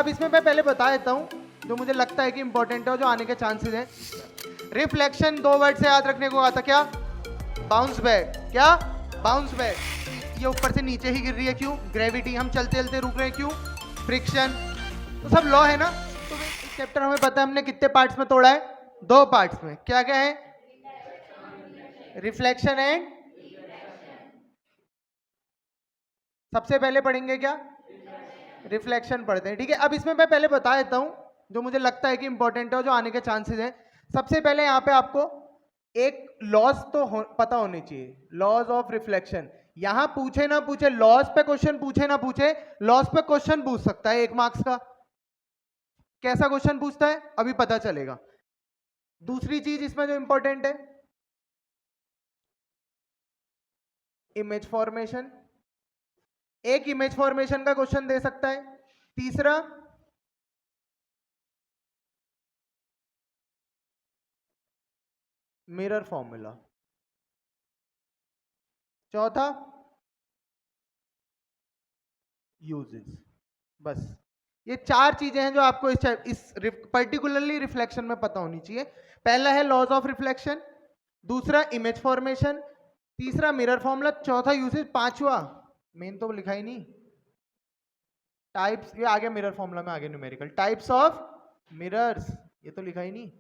अब इसमें मैं पहले बता देता हूँ जो मुझे लगता है कि इंपॉर्टेंट है और जो आने के चांसेस हैं। रिफ्लेक्शन 2 वर्ड से याद रखने को आता, क्या? Bounce back. क्या? Bounce back. ये ऊपर से नीचे ही गिर रही है, क्यों? ग्रेविटी। हम चलते चलते रुक रहे हैं, क्यों? फ्रिक्शन। तो सब लॉ है ना। तो इस चैप्टर हमें पता है हमने कितने पार्ट्स में तोड़ा है? 2 पार्ट्स में। क्या क्या है? रिफ्लेक्शन एंड सबसे पहले पढ़ेंगे क्या? रिफ्लेक्शन पढ़ते हैं, ठीक है। अब इसमें मैं पहले बता देता हूं जो मुझे लगता है कि इंपॉर्टेंट है और जो आने के चांसेस हैं। सबसे पहले यहाँ पे आपको एक लॉज तो पता होनी चाहिए, लॉज ऑफ रिफ्लेक्शन। यहां पूछे ना पूछे, लॉज पे क्वेश्चन पूछे ना पूछे, लॉज पे क्वेश्चन पूछ सकता है 1 मार्क्स का। कैसा क्वेश्चन पूछता है अभी पता चलेगा। दूसरी चीज इसमें जो इंपॉर्टेंट है, इमेज फॉर्मेशन। एक इमेज फॉर्मेशन का क्वेश्चन दे सकता है। तीसरा मिरर फॉर्मूला। चौथा यूजेस। बस ये 4 चीजें हैं जो आपको इस पर्टिकुलरली रिफ्लेक्शन में पता होनी चाहिए। पहला है लॉज ऑफ रिफ्लेक्शन, दूसरा इमेज फॉर्मेशन, तीसरा मिरर फॉर्मूला, चौथा यूजेस, पांचवा मेन तो लिखा ही नहीं, टाइप्स। ये आ गया मिरर फॉर्मूला में, आ गया न्यूमेरिकल टाइप्स ऑफ मिरर्स, ये तो लिखा ही नहीं।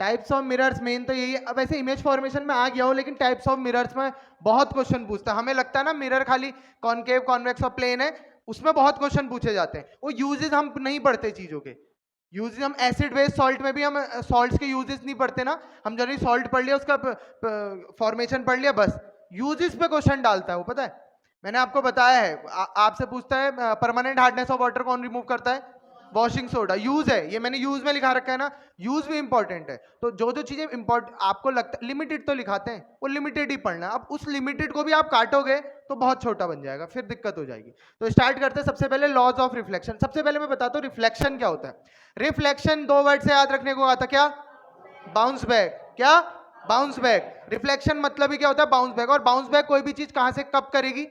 टाइप्स ऑफ मिरर्स मेन तो यही है। अब ऐसे इमेज फॉर्मेशन में आ गया हो, लेकिन टाइप्स ऑफ मिरर्स में बहुत क्वेश्चन पूछता है। हमें लगता है ना मिरर खाली कॉनकेव, कॉन्वेक्स और प्लेन है, उसमें बहुत क्वेश्चन पूछे जाते हैं। वो यूजेस हम नहीं पढ़ते चीजों के। यूजेस हम एसिड बेस सॉल्ट में भी हम सॉल्ट्स के यूजेस नहीं पढ़ते ना। हम जब सॉल्ट पढ़ लिया, उसका फॉर्मेशन पढ़ लिया, बस यूजेस पे क्वेश्चन डालता है वो, पता है। मैंने आपको बताया है, आपसे पूछता है परमानेंट हार्डनेस ऑफ वाटर कौन रिमूव करता है? Washing soda. यूज है, ये मैंने यूज में लिखा रखा है ना। यूज भी इंपॉर्टेंट है। तो जो जो चीजें इंपॉर्टेंट आपको लगता है, लिमिटेड तो लिखाते हैं, वो लिमिटेड ही पढ़ना है। अब उस लिमिटेड को भी आप काटोगे तो बहुत छोटा बन जाएगा, फिर दिक्कत हो जाएगी। तो स्टार्ट करते हैं सबसे पहले लॉज ऑफ रिफ्लेक्शन। सबसे पहले मैं बताता हूँ रिफ्लेक्शन क्या होता है। रिफ्लेक्शन 2 वर्ड से याद रखने को आता, क्या? Bounce back. क्या? Bounce back. रिफ्लेक्शन मतलब ही क्या होता है? Bounce back. और बाउंस बैक कोई भी चीज कहां से कब करेगी?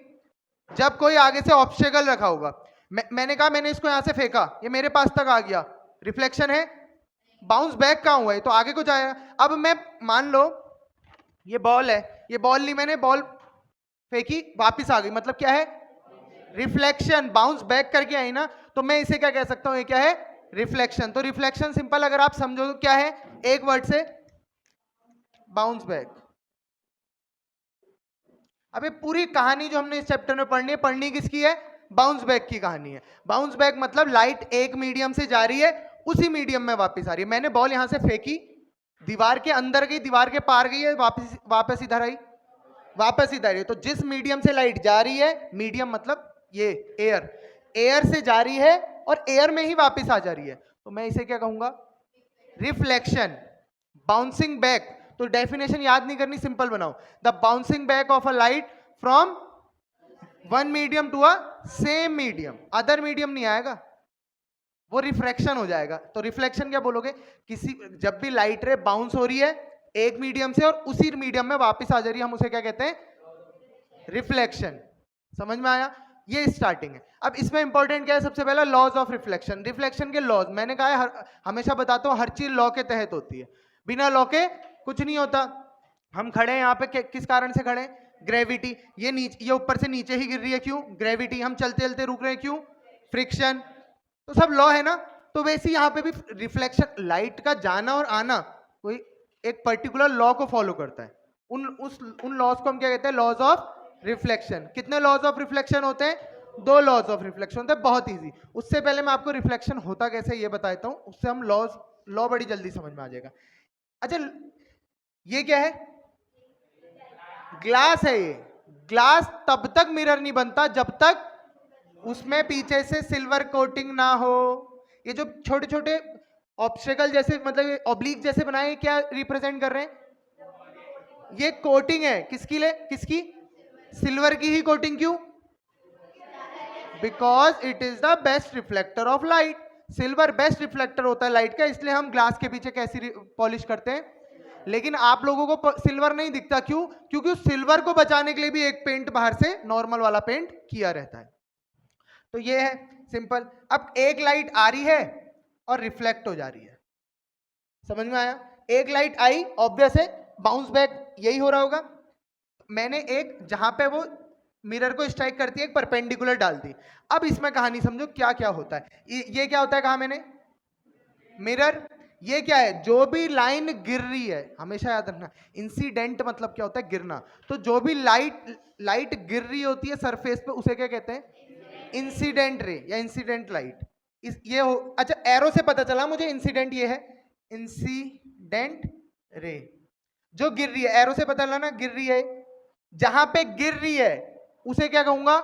जब कोई आगे से ऑब्स्टेकल रखा होगा। मैंने कहा मैंने इसको यहां से फेंका, ये मेरे पास तक आ गया, रिफ्लेक्शन है। बाउंस बैक कहां हुआ है? तो आगे को जाएगा। अब मैं मान लो ये बॉल है, ये बॉल ली मैंने, बॉल फेंकी, वापस आ गई, मतलब क्या है? रिफ्लेक्शन। बाउंस बैक करके आई ना, तो मैं इसे क्या कह सकता हूं? ये क्या है? रिफ्लेक्शन। तो रिफ्लेक्शन सिंपल अगर आप समझो क्या है, एक वर्ड से, बाउंस बैक। अबे पूरी कहानी जो हमने इस चैप्टर में पढ़नी किसकी है? बाउंस बैक की कहानी है। बाउंस बैक मतलब लाइट एक मीडियम से जा रही है, उसी मीडियम में वापस आ रही है। मैंने बॉल यहां से फेंकी, दीवार के अंदर गई, दीवार के पार गई है, वापस इधर आई, वापस इधर आई। तो जिस मीडियम से लाइट जा रही है, मीडियम मतलब ये एयर, एयर से जा रही है और एयर में ही वापस आ जा रही है, तो मैं इसे क्या कहूंगा? रिफ्लेक्शन। Bouncing back. तो डेफिनेशन याद नहीं करनी, सिंपल बनाओ। The bouncing back of a light from one medium to a same medium. Other medium नहीं आएगा, वो रिफ्रैक्शन हो जाएगा। तो रिफ्लेक्शन क्या बोलोगे? किसी जब भी लाइट रे बाउंस हो रही है एक मीडियम से और उसी मीडियम में वापस आ जा रही है, हम उसे क्या कहते हैं? रिफ्लेक्शन। समझ में आया? ये स्टार्टिंग है। अब इसमें इंपॉर्टेंट क्या है? सबसे पहला लॉज ऑफ रिफ्लेक्शन। रिफ्लेक्शन के लॉज मैंने कहा है, हमेशा बताता हूं हर चीज लॉ के तहत होती है, बिना लॉ के कुछ नहीं होता। हम खड़े हैं यहाँ पे, किस कारण से खड़े हैं? ग्रेविटी। ये ऊपर से नीचे ही गिर रही है, क्यों? ग्रेविटी। हम चलते चलते रुक रहे हैं, क्यों? फ्रिक्शन। तो सब लॉ है ना। तो वैसे यहाँ पे भी रिफ्लेक्शन, लाइट का जाना और आना कोई एक पर्टिकुलर लॉ को फॉलो करता है। उन लॉज को हम क्या कहते हैं? Laws of reflection. कितने लॉज ऑफ रिफ्लेक्शन होते हैं? 2 लॉज ऑफ रिफ्लेक्शन होते हैं। बहुत इजी। उससे पहले मैं आपको रिफ्लेक्शन होता कैसे ये बता देता हूं, उससे हम लॉ बड़ी जल्दी समझ में आ जाएगा। अच्छा, ये क्या है? ग्लास है। ये ग्लास तब तक मिरर नहीं बनता जब तक उसमें पीछे से सिल्वर कोटिंग ना हो। ये जो छोटे छोटे ऑब्स्टेकल जैसे, मतलब ऑब्लिक जैसे बनाए, क्या रिप्रेजेंट कर रहे हैं? ये कोटिंग है। किसकी किसकी? सिल्वर की ही कोटिंग। क्यों? Because it is the best reflector of light. Silver best reflector होता है लाइट का, इसलिए हम ग्लास के पीछे कैसी पॉलिश करते हैं। लेकिन आप लोगों को सिल्वर नहीं दिखता, क्यों? क्योंकि उस सिल्वर को बचाने के लिए भी एक पेंट बाहर से नॉर्मल वाला पेंट किया रहता है। तो ये है। सिंपल। अब एक लाइट आ रही है और रिफ्लेक्ट हो जा रही है, समझ में आया? एक लाइट आई, ऑब्वियस है बाउंस बैक यही हो रहा होगा। मैंने एक जहां पे वो मिरर को स्ट्राइक करती है एक परपेंडिकुलर डाल दी। अब इसमें कहानी समझो क्या क्या होता है। ये क्या होता है, कहा मैंने मिरर। ये क्या है, जो भी लाइन गिर रही है, हमेशा याद रखना इंसिडेंट मतलब क्या होता है, गिरना। तो जो भी लाइट गिर रही होती है सरफेस पे उसे क्या कहते हैं, इंसिडेंट रे या इंसिडेंट लाइट। ये हो, अच्छा एरो से पता चला मुझे इंसिडेंट ये है, इंसिडेंट रे जो गिर रही है, एरो से पता चला ना गिर रही है। जहां पे गिर रही है उसे क्या कहूंगा,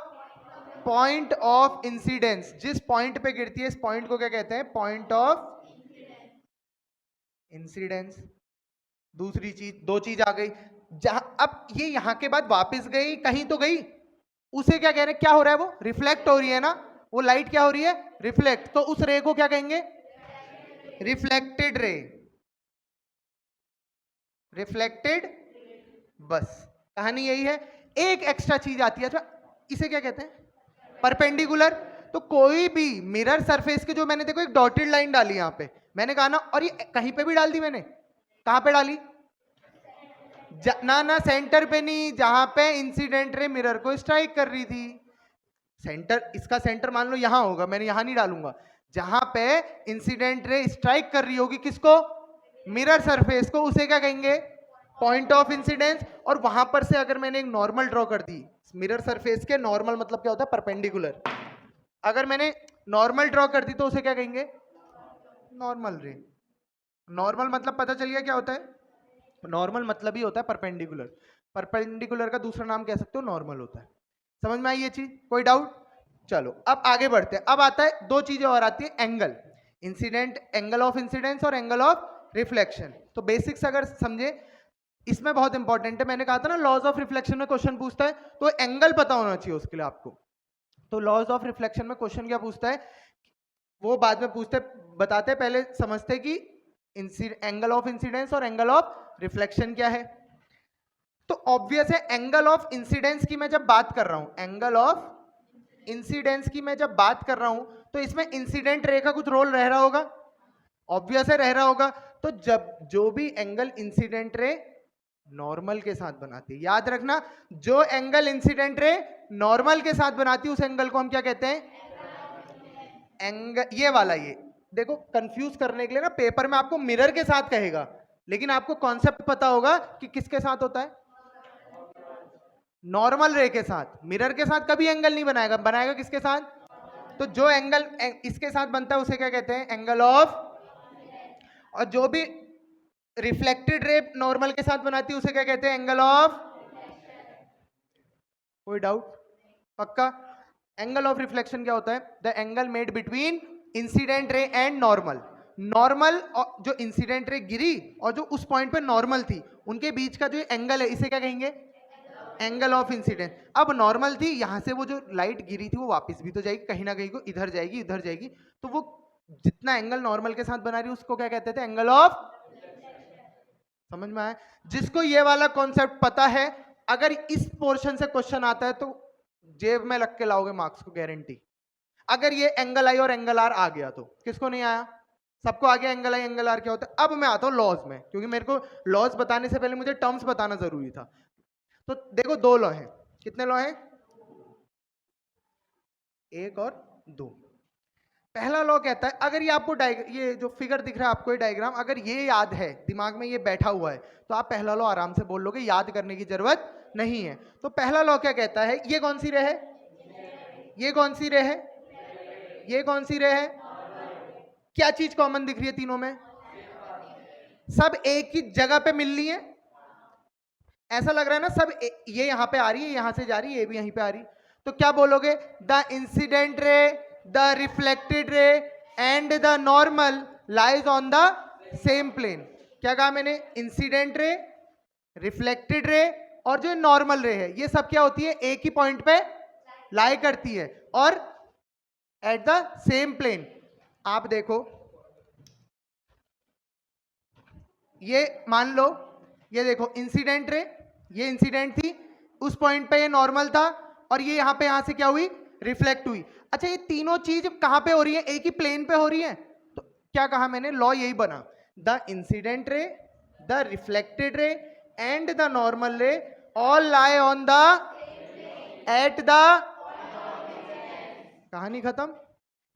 पॉइंट ऑफ इंसिडेंस। जिस पॉइंट पे गिरती है इस पॉइंट को क्या कहते हैं, पॉइंट ऑफ इंसिडेंस। दूसरी चीज, दो चीज आ गई। जहां अब ये यहां के बाद वापस गई, कहीं तो गई, उसे क्या कह रहे हैं, क्या हो रहा है, वो रिफ्लेक्ट हो रही है ना, वो लाइट क्या हो रही है, रिफ्लेक्ट। तो उस रे को क्या कहेंगे, रिफ्लेक्टेड रे, रिफ्लेक्टेड। बस कहानी यही है। एक एक्स्ट्रा चीज आती है, इसे क्या कहते हैं, परपेंडिकुलर। तो कोई भी मिरर सरफेस के, जो मैंने देखो एक डॉटेड लाइन डाली यहां पे, मैंने कहा ना, और ये कहीं पे भी डाल दी मैंने, कहां पे डाली, ना सेंटर पे नहीं, जहां पे इंसिडेंट रे मिरर को स्ट्राइक कर रही थी। सेंटर, इसका सेंटर मान लो यहां होगा, मैंने यहां नहीं डालूंगा। जहां पे इंसिडेंट रे स्ट्राइक कर रही होगी किसको, मिरर सरफेस को, उसे क्या कहेंगे, पॉइंट ऑफ इंसिडेंस। और वहां पर से अगर मैंने एक नॉर्मल ड्रॉ कर दी मिरर सरफेस के, नॉर्मल मतलब क्या होता है, परपेंडिकुलर। अगर मैंने नॉर्मल ड्रॉ कर दी तो उसे क्या कहेंगे, नॉर्मल रे। नॉर्मल मतलब पता चल गया क्या होता है, नॉर्मल मतलब ही होता है परपेंडिकुलर। परपेंडिकुलर का दूसरा नाम कह सकते हो नॉर्मल होता है। समझ में आई ये चीज, कोई डाउट? चलो अब आगे बढ़ते हैं। अब आता है, दो चीजें और आती है, angle, incident, angle of incidence और एंगल ऑफ रिफ्लेक्शन। तो बेसिक्स अगर समझे, इसमें बहुत इंपॉर्टेंट है। मैंने कहा था ना लॉज ऑफ रिफ्लेक्शन में क्वेश्चन पूछता है, तो एंगल पता होना चाहिए उसके लिए आपको। तो लॉज ऑफ रिफ्लेक्शन में क्वेश्चन क्या पूछता है, वो बाद में पूछते, बताते, पहले समझते कि एंगल ऑफ इंसिडेंस और एंगल ऑफ रिफ्लेक्शन क्या है। तो ऑब्वियस है, एंगल ऑफ इंसिडेंस की मैं जब बात कर रहा हूं, एंगल ऑफ इंसिडेंस की मैं जब बात कर रहा हूं, तो इसमें इंसिडेंट रे का कुछ रोल रह रहा होगा, ऑब्वियस है रह रहा होगा। तो जब जो भी एंगल इंसिडेंट रे नॉर्मल के साथ बनाती है, याद रखना, जो एंगल इंसिडेंट रे नॉर्मल के साथ बनाती है उस एंगल को हम क्या कहते हैं, एंगल। ये वाला, ये देखो कंफ्यूज करने के लिए ना, पेपर में आपको मिरर के साथ कहेगा, लेकिन आपको कॉन्सेप्ट पता होगा कि किसके साथ होता है, नॉर्मल रे के साथ। मिरर के साथ कभी एंगल नहीं बनाएगा, बनाएगा किसके साथ, तो जो एंगल इसके साथ बनता है उसे क्या कहते हैं, एंगल ऑफ। और जो भी रिफ्लेक्टेड रे नॉर्मल के साथ बनाती है उसे क्या कहते हैं, एंगल ऑफ। कोई डाउट? पक्का? एंगल ऑफ रिफ्लेक्शन क्या होता है, the angle made between incident ray and normal. Normal, जो इंसिडेंट रे गिरी और जो उस पॉइंट पे नॉर्मल थी, उनके बीच का जो एंगल है, इसे क्या कहेंगे, एंगल ऑफ इंसिडेंस। अब नॉर्मल थी, यहां से वो जो लाइट गिरी थी वो वापस भी तो जाएगी, कहीं ना कहीं को इधर जाएगी, इधर जाएगी, तो वो जितना एंगल नॉर्मल के साथ बना रही है उसको क्या कहते थे, एंगल ऑफ। समझ में आया? जिसको ये वाला कॉन्सेप्ट पता है, अगर इस पोर्शन से क्वेश्चन आता है तो जेब में लग के लाओगे मार्क्स को, गारंटी। अगर ये एंगल आई और एंगल आर आ गया तो, किसको नहीं आया, सबको आ गया एंगल आई एंगल आर क्या होता है। अब मैं आता हूं लॉज में, क्योंकि मेरे को लॉज बताने से पहले मुझे टर्म्स बताना जरूरी था। तो देखो दो लॉ हैं, कितने लॉ हैं, एक और दो। पहला लॉ कहता है, अगर ये आपको ये जो फिगर दिख रहा है आपको, ये डायग्राम, अगर ये याद है, दिमाग में ये बैठा हुआ है, तो आप पहला लॉ आराम से बोल लोगे, याद करने की जरूरत नहीं है। तो पहला लॉ क्या कहता है, ये कौन सी रे है, ये कौन सी रे है, ये कौन सी रे है, क्या चीज कॉमन दिख रही है तीनों में, सब एक ही जगह पे मिल रही है। ऐसा लग रहा है ना, सब ये यहां पे आ रही है, यहां से जा रही है, ये भी यहीं पे आ रही। तो क्या बोलोगे, the incident ray, the reflected ray and the normal lies on the same plane. क्या कहा मैंने, इंसिडेंट रे, रिफ्लेक्टेड रे और जो नॉर्मल रे है, ये सब क्या होती है, एक ही पॉइंट पे लाई करती है और एट द सेम प्लेन। आप देखो, ये मान लो, ये देखो इंसिडेंट रे, ये इंसिडेंट थी, उस पॉइंट पे ये नॉर्मल था, और ये यहां पे, यहां से क्या हुई, रिफ्लेक्ट हुई। अच्छा, ये तीनों चीज कहां पे हो रही है? एक ही प्लेन पे हो रही है। तो क्या कहा मैंने? लॉ यही बना, the incident ray, the reflected ray and the normal ray all lie on the at the, कहानी खत्म।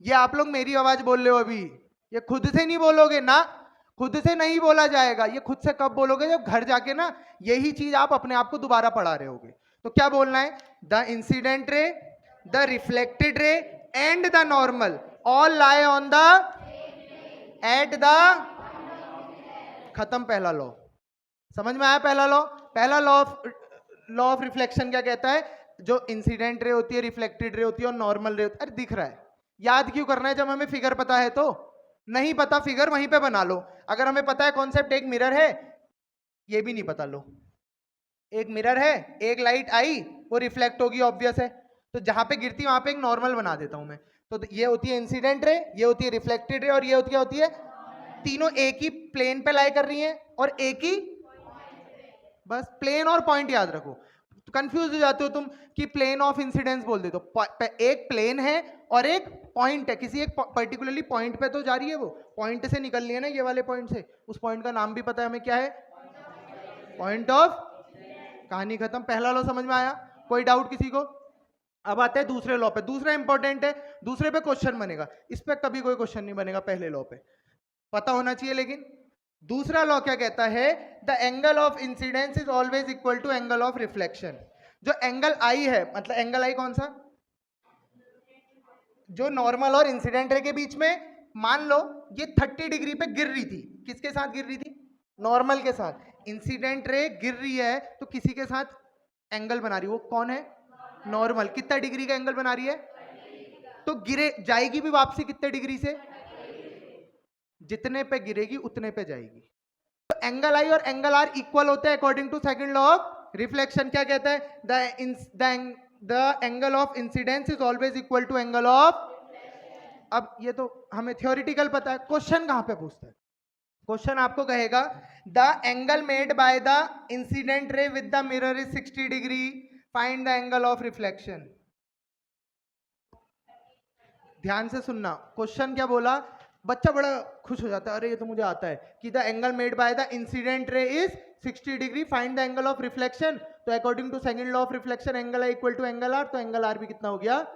ये आप लोग मेरी आवाज बोल रहे हो अभी, ये खुद से नहीं बोलोगे ना, खुद से नहीं बोला जाएगा। ये खुद से कब बोलोगे? जब घर जाके ना यही चीज आप अपने आप को दोबारा पढ़ा रहे होगे। तो क्या बोलना है? The incident ray, the reflected ray and the normal all lie on the at the, खत्म पहला लॉ। समझ में आया पहला लॉ? पहला लॉ ऑफ रिफ्लेक्शन क्या कहता है? जो इंसिडेंट रे होती है, रिफ्लेक्टेड रे होती है और नॉर्मल रे होती है। अरे दिख रहा है, याद क्यों करना है जब हमें फिगर पता है? तो नहीं पता फिगर वहीं पे बना लो। अगर हमें पता है कॉन्सेप्ट, एक मिरर है, ये भी नहीं पता, लो एक मिरर है, एक लाइट आई, वो रिफ्लेक्ट होगी, ऑब्वियस है। तो जहां पे गिरती है वहां पे एक नॉर्मल बना देता हूं मैं। तो ये होती है इंसिडेंट रे, ये होती है रिफ्लेक्टेड रे और ये होती है, तीनों एक ही प्लेन पे लाई कर रही हैं और एक ही, बस प्लेन और पॉइंट याद रखो। तो कंफ्यूज हो जाते हो तुम कि प्लेन ऑफ इंसिडेंस बोल देते हो। एक प्लेन है और एक पॉइंट है, किसी एक पर्टिकुलरली पॉइंट पे तो जा रही है, वो पॉइंट से निकल रही है ना, ये वाले पॉइंट से। उस पॉइंट का नाम भी पता है हमें, क्या है? पॉइंट ऑफ, कहानी खत्म। पहला लॉ समझ में आया? कोई डाउट किसी को? अब आते हैं दूसरे लॉ पे। दूसरा इंपॉर्टेंट है, दूसरे पे क्वेश्चन बनेगा, इस पे कभी कोई क्वेश्चन नहीं बनेगा, पहले लॉ पे पता होना चाहिए। लेकिन दूसरा लॉ क्या कहता है? The angle of incidence is always equal to angle of reflection. जो एंगल आई है, मतलब एंगल आई कौन सा? जो नॉर्मल और इंसिडेंट रे के बीच में, मान लो ये 30 डिग्री पे गिर रही थी, किसके साथ गिर रही थी? नॉर्मल के साथ। इंसिडेंट रे गिर रही है तो किसी के साथ एंगल बना रही है, वो कौन है? नॉर्मल। कितना डिग्री का एंगल बना रही है? तो गिरे जाएगी भी वापसी कितने डिग्री से? जितने पे गिरेगी उतने पे जाएगी। तो एंगल आई और एंगल आर इक्वल होते हैं according to second law of reflection. क्या कहता है? The angle of incidence is always equal to angle of, अब ये तो हमें थ्योरेटिकल पता है, क्वेश्चन कहां पे पूछता है? क्वेश्चन आपको कहेगा the angle made by the incident रे with the mirror is 60 degree, find the angle of reflection. ध्यान से सुनना, क्वेश्चन क्या बोला? बच्चा बड़ा खुश हो जाता है, अरे ये तो मुझे आता है, कि the angle made by the incident ray is 60 degree, find the angle of reflection. तो according to second law of reflection angle I equal to angle R, तो एंगल आर भी कितना हो गया?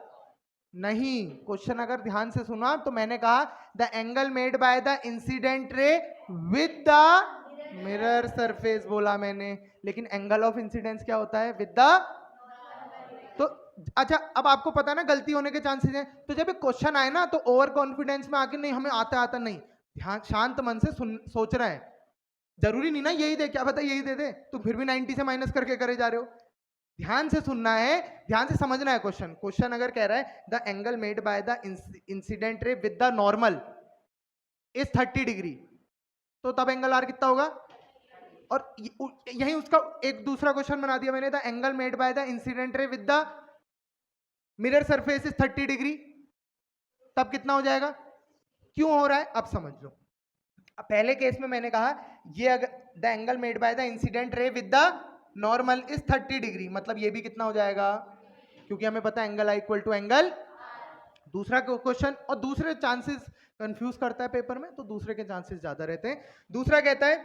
नहीं। क्वेश्चन अगर ध्यान से सुना तो मैंने कहा the angle made by the incident रे विद द मिरर सरफेस बोला मैंने, लेकिन एंगल ऑफ इंसिडेंस क्या होता है? विद द, तो अच्छा अब आपको पता है ना गलती होने के चांसेस हैं। तो जब एक क्वेश्चन आए ना तो ओवर कॉन्फिडेंस में आके नहीं हमें आता नहीं, ध्यान शांत मन से सोच रहे हैं। जरूरी नहीं ना यही दे, क्या पता यही दे दे, तो फिर भी 90 से माइनस करके करे जा रहे हो। ध्यान से सुनना है, ध्यान से समझना है क्वेश्चन। क्वेश्चन अगर कह रहा है the angle made by the incident रे with the normal is 30 degree, तो तब एंगल आर कितना होगा? और यही उसका एक दूसरा क्वेश्चन बना दिया मैंने, the angle made by the incident रे with the mirror surface is 30 degree, तब कितना हो जाएगा? क्यों हो रहा है अब समझ लो। पहले केस में मैंने कहा ये अगर the angle made by the incident रे with the normal is 30 degree, मतलब ये भी कितना हो जाएगा? क्योंकि हमें पता है angle I equal to angle. दूसरा क्वेश्चन, और दूसरे चांसेस कंफ्यूज करता है पेपर में, तो दूसरे के चांसेस ज्यादा रहते हैं। दूसरा कहता है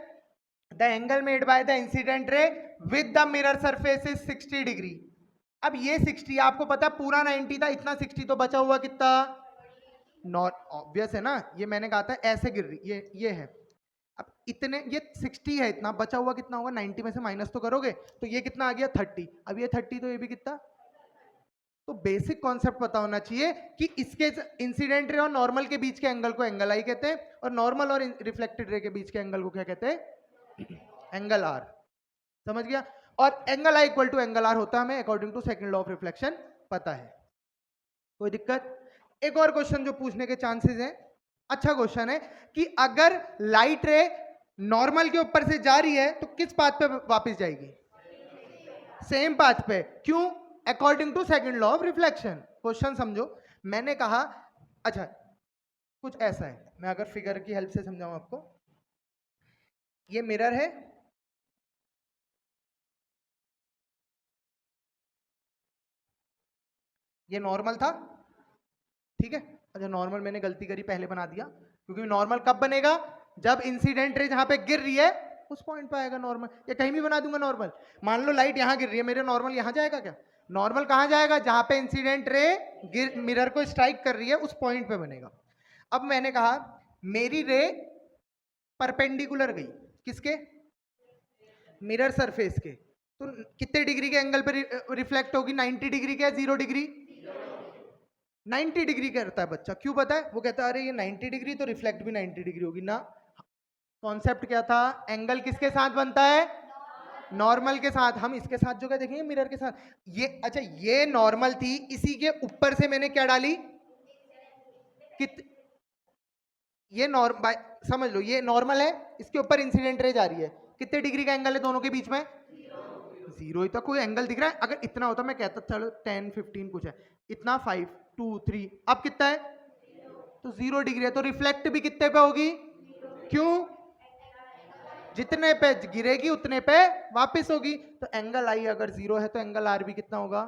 the angle made by the incident रे with the mirror surface is 60 degree. अब ये 60 आपको पता है पूरा 90 था, इतना 60 तो बचा हुआ कितना? नॉट ऑब्वियस है ना, ये मैंने कहा था ऐसे गिर रही, ये है। अब इतने, ये 60 है, इतना बचा हुआ कितना होगा? 90 में से माइनस तो करोगे, तो ये कितना आ गया? 30। अब ये 30 तो ये भी कितना? तो बेसिक कॉन्सेप्ट पता होना चाहिए कि इसके इंसिडेंट रे और नॉर्मल के बीच के एंगल को एंगल आई कहते हैं, और नॉर्मल और रिफ्लेक्टेड रे के बीच के एंगल को क्या कहते हैं? Angle r. समझ गया? और angle I equal to angle r होता है हमें according to second law of reflection पता है। कोई दिक्कत? एक और क्वेश्चन जो पूछने के चांसेस हैं, अच्छा क्वेश्चन है, कि अगर लाइट रे नॉर्मल के ऊपर से जा रही है तो किस पाथ पे वापस जाएगी? सेम पाथ पे। क्यों? According to second law of reflection. Question समझो, मैंने कहा, अच्छा कुछ ऐसा है, मैं अगर फिगर की हेल्प से समझाऊं आपको, ये मिरर है, ये नॉर्मल था, ठीक है। अच्छा नॉर्मल मैंने गलती करी, पहले बना दिया, क्योंकि नॉर्मल कब बनेगा, जब इंसिडेंट रे जहां पे गिर रही है उस पॉइंट पे आएगा नॉर्मल। या कहीं भी बना दूंगा नॉर्मल। मान लो लाइट यहां गिर रही है, मेरे नॉर्मल यहां जाएगा क्या? नॉर्मल कहां जाएगा, जहां पे इंसिडेंट रे मिरर को स्ट्राइक कर रही है उस पॉइंट पे बनेगा। अब मैंने कहा मेरी रे परपेंडिकुलर गई, किसके, मिरर सरफेस के, तो कितने डिग्री के एंगल पे रिफ्लेक्ट होगी, 90 डिग्री के, 0 डिग्री, 90 डिग्री करता है बच्चा। क्यों पता है? वो कहता है अरे ये 90 डिग्री तो रिफ्लेक्ट भी 90 डिग्री होगी ना। कॉन्सेप्ट क्या था, एंगल किसके साथ बनता है, नॉर्मल के साथ। हम इसके साथ जो क्या देखेंगे, मिरर के साथ। ये अच्छा ये नॉर्मल थी, इसी के ऊपर से मैंने क्या डाली, कित ये नॉर्मल, समझ लो ये नॉर्मल है, इसके ऊपर इंसिडेंट रे जा रही है, कितने डिग्री का एंगल है दोनों के बीच में, 0 ही तो कोई एंगल दिख रहा है। अगर इतना होता मैं कहता चलो 10 15 कुछ है, इतना 5 2 3, अब कितना है, तो 0 डिग्री है, तो रिफ्लेक्ट भी कितने पे होगी, क्यों, जितने पे गिरेगी उतने पे वापस होगी। तो एंगल आई अगर 0 है तो एंगल आर भी कितना होगा,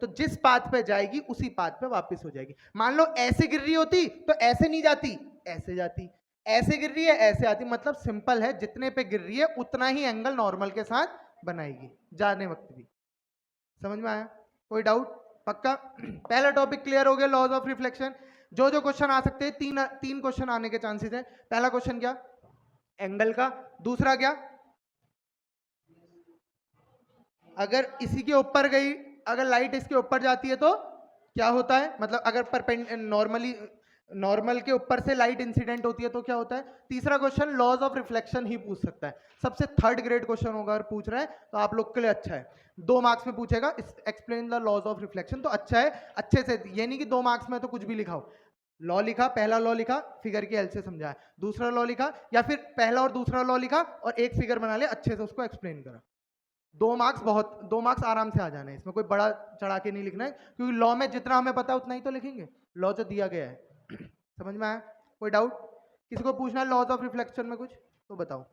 तो जिस पाथ पे जाएगी उसी पाथ पे वापस हो जाएगी। मान लो ऐसे गिर रही होती तो ऐसे नहीं जाती, ऐसे जाती, ऐसे गिर रही है ऐसे आती। मतलब सिंपल है, जितने पे गिर रही है उतना ही एंगल नॉर्मल के साथ बनाएगी जाने वक्त भी। समझ में आया, कोई डाउट, पक्का? पहला टॉपिक क्लियर हो गया, लॉज ऑफ रिफ्लेक्शन। जो जो क्वेश्चन आ सकते हैं, तीन क्वेश्चन आने के चांसेस है। पहला क्वेश्चन क्या, एंगल का। दूसरा क्या, अगर इसी के ऊपर गई, अगर लाइट इसके ऊपर जाती है तो क्या होता है, मतलब अगर नॉर्मल के ऊपर से लाइट इंसिडेंट होती है तो क्या होता है। तीसरा क्वेश्चन लॉज ऑफ रिफ्लेक्शन ही पूछ सकता है, सबसे थर्ड ग्रेड क्वेश्चन होगा, अगर पूछ रहा है तो आप लोग के लिए अच्छा है। 2 मार्क्स में पूछेगा, explain the laws of reflection, तो अच्छा है, अच्छे से। ये नहीं कि 2 मार्क्स में तो कुछ भी लिखा हो। लॉ लिखा, पहला लॉ लिखा, फिगर की हेल्प से समझाया, दूसरा लॉ लिखा, या फिर पहला और दूसरा लॉ लिखा और एक फिगर बना लिया, अच्छे से उसको एक्सप्लेन करा। 2 मार्क्स बहुत, 2 मार्क्स आराम से आ जाना है, इसमें कोई बड़ा चढ़ा के नहीं लिखना है, क्योंकि लॉ में जितना हमें पता है उतना ही तो लिखेंगे, लॉ जो दिया गया है। समझ में आया, कोई डाउट? किसी को पूछना है लॉज ऑफ रिफ्लेक्शन में कुछ तो बताओ।